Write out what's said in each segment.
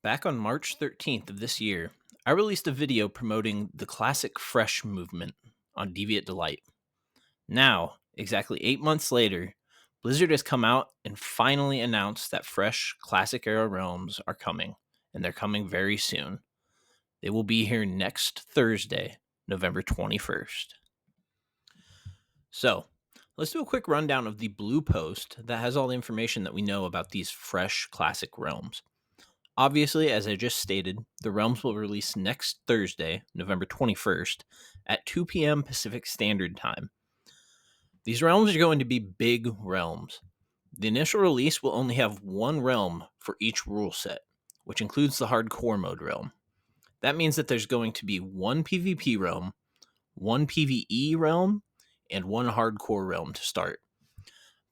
Back on March 13th of this year, I released a video promoting the classic Fresh movement on Deviant Delight. Now, exactly 8 months later, Blizzard has come out and finally announced that fresh Classic Era realms are coming, and they're coming very soon. They will be here next Thursday, November 21st. So, let's do a quick rundown of the blue post that has all the information that we know about these fresh Classic realms. Obviously, as I just stated, the realms will release next Thursday, November 21st, at 2 p.m. Pacific Standard Time. These realms are going to be big realms. The initial release will only have one realm for each rule set, which includes the hardcore mode realm. That means that there's going to be one PvP realm, one PvE realm, and one hardcore realm to start.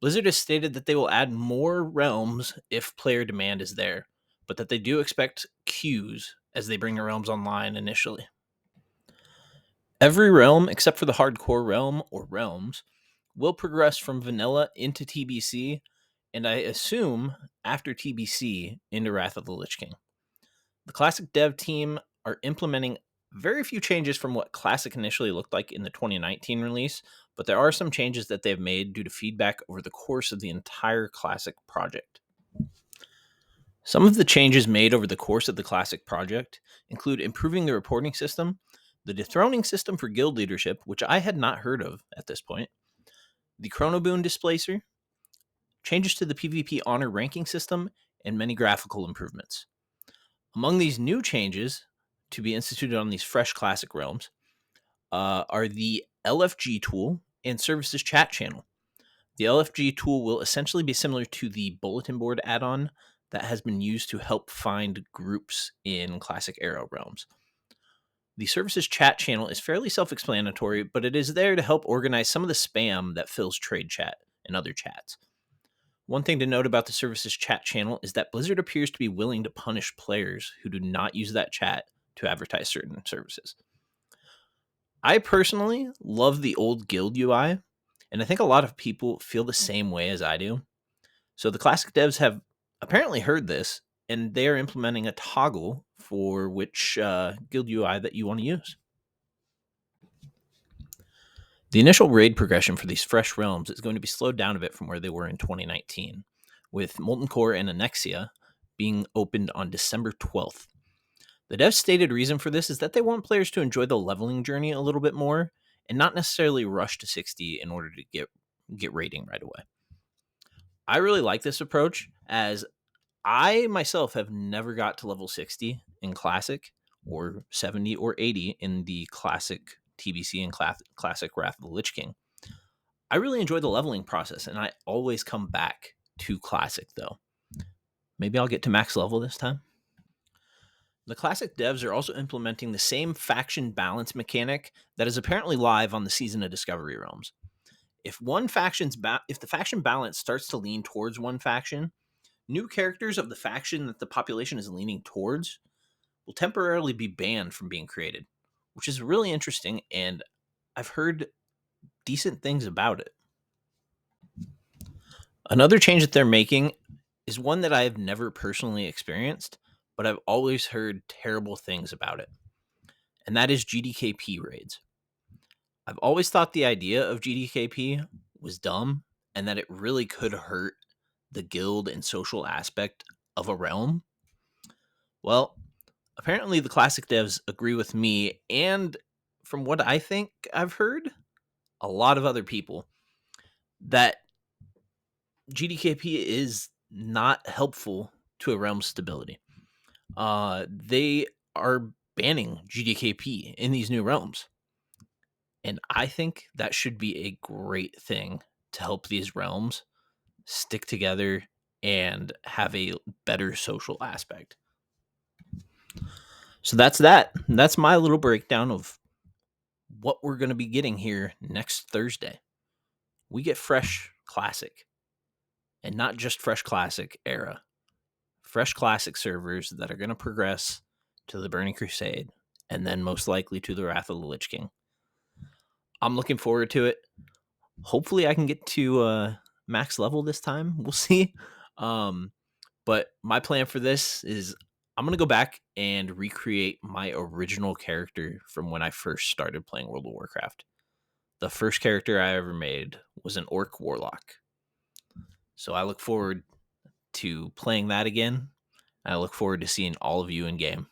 Blizzard has stated that they will add more realms if player demand is there, but that they do expect queues as they bring the realms online initially. Every realm, except for the hardcore realm or realms, will progress from vanilla into TBC, and I assume after TBC into Wrath of the Lich King. The Classic dev team are implementing very few changes from what Classic initially looked like in the 2019 release, but there are some changes that they've made due to feedback over the course of the entire Classic project. Some of the changes made over the course of the Classic project include improving the reporting system, the dethroning system for guild leadership, which I had not heard of at this point, the Chronoboon displacer, changes to the PvP honor ranking system, and many graphical improvements. Among these new changes to be instituted on these fresh Classic realms are the LFG tool and services chat channel. The LFG tool will essentially be similar to the bulletin board add-on that has been used to help find groups in Classic Era realms. The services chat channel is fairly self-explanatory, but it is there to help organize some of the spam that fills trade chat and other chats. One thing to note about the services chat channel is that Blizzard appears to be willing to punish players who do not use that chat to advertise certain services. I personally love the old guild UI, and I think a lot of people feel the same way as I do. So the Classic devs have apparently heard this, and they are implementing a toggle for which guild UI that you want to use. The initial raid progression for these fresh realms is going to be slowed down a bit from where they were in 2019, with Molten Core and Annexia being opened on December 12th. The dev's stated reason for this is that they want players to enjoy the leveling journey a little bit more and not necessarily rush to 60 in order to get raiding right away. I really like this approach, as I myself have never got to level 60 in Classic, or 70 or 80 in the Classic TBC and Classic Wrath of the Lich King. I really enjoy the leveling process, and I always come back to Classic, though. Maybe I'll get to max level this time. The Classic devs are also implementing the same faction balance mechanic that is apparently live on the Season of Discovery realms. If the faction balance starts to lean towards one faction, new characters of the faction that the population is leaning towards will temporarily be banned from being created, which is really interesting, and I've heard decent things about it. Another change that they're making is one that I have never personally experienced, but I've always heard terrible things about it, and that is GDKP raids. I've always thought the idea of GDKP was dumb and that it really could hurt the guild and social aspect of a realm. Well, apparently the Classic devs agree with me, and from what I think I've heard, a lot of other people, that GDKP is not helpful to a realm's stability. They are banning GDKP in these new realms, and I think that should be a great thing to help these realms stick together and have a better social aspect. So that's that. That's my little breakdown of what we're going to be getting here next Thursday. We get fresh Classic, and not just fresh Classic Era. Fresh Classic servers that are going to progress to the Burning Crusade, and then most likely to the Wrath of the Lich King. I'm looking forward to it. Hopefully I can get to max level this time. We'll see. But my plan for this is I'm going to go back and recreate my original character from when I first started playing World of Warcraft. The first character I ever made was an orc warlock. So I look forward to playing that again. I look forward to seeing all of you in game.